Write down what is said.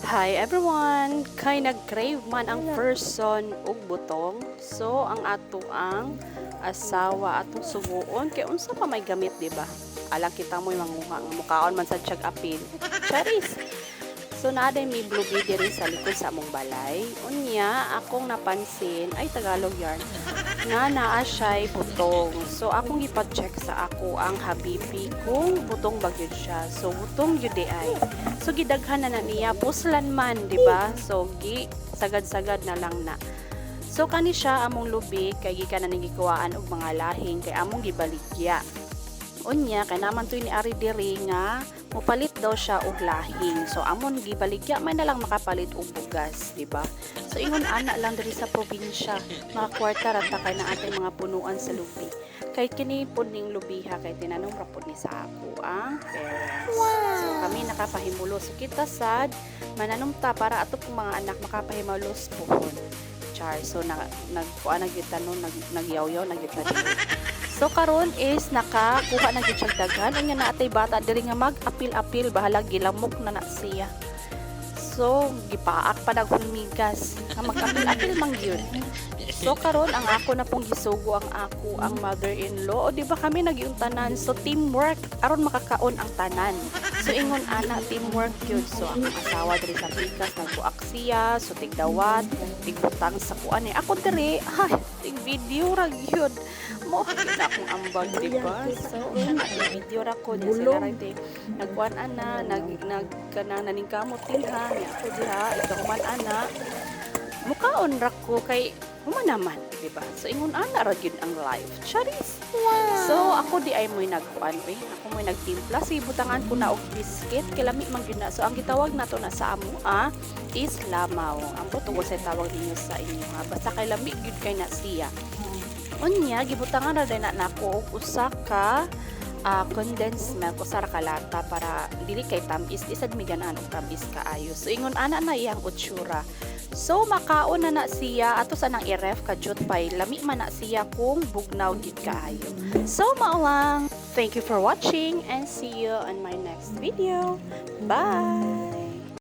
Hi everyone! Kay nag-crave man ang person og butong. So ang ato ang asawa atong suguon kay unsa pa may gamit, di ba? Alang kita mo yung mukaon man sa tiyag apil. Charis! So naaday may blueberry diri sa likod sa among balay. Unya akong napansin ay Tagalog yarn nga naa siya'y butong. So akong ipa-check sa ako ang habibi kung butong ba gyud siya. So butong gyud ay. So gidaghan na niya puslan man, di ba? So gi sagad-sagad na lang na. So kani siya among lubi kay gikan na nigikuwaan og mga lahing kay among gibaligya. Unya kay naman tuy ni ari diri nga mopalit daw siya og lahing. So amon gibaligya may na lang makapalit og bugas, di ba? So ingon ana lang diri sa probinsya, mga kwarta ra ta kay na atay mga punuan sa lubi. Kay kini pud ning lubiha kay tinanong ra pud ni sa ako ang parents. So kami nakapahimulos. So kita sad mananumta para ato pong mga anak makapahimulos pohon. Char. So nagkuan na gyud tanon nagyaw-yaw na gyud ta. So karon is nakakuha na gyud siya daghan unya na atay bata diri nga mag-apil-apil bahala gilamok na siya. So gipaak pa daghan migas nga mag-apil-apil man gyud. So karon ang ako na pong gisugo ang mother-in-law o di ba kami nagiuntanan so teamwork aron makakaon ang tanan. So ingon ana teamwork gyud. So ang asawa diri sa pikas nagbuak siya so tigdawat tigbutang sa kuan ni ako diri ay tig video ra gyud mo na akong ambag di ba. So video ra ko di sila ra nagkuan ana nagkanang naningkamot tinha ni ako diha ikaw man ana mukaon ra ko kay naman, di ba? So ingon ana ra gyud ang life. Charis. Wow. So ako di ay moy nagkuan we. Ako moy nagtimpla si butangan ko na og biscuit kay lami man gyud na. So ang gitawag nato na sa amo is lamaw. Ang tuwa sa tawag ninyo sa inyo basta kay lami gyud kay na siya. Unya gibutangan ra na nako og usa ka condensed milk usara ka lata para dili kay tamis isad mi ganan og tamis kaayo. So ingon ana na iyang utsura. So makaon na siya ato sa nang i-ref kadyot pay lami man na siya kung bugnaw gid kaayo. So mao lang. Thank you for watching and see you on my next video. Bye.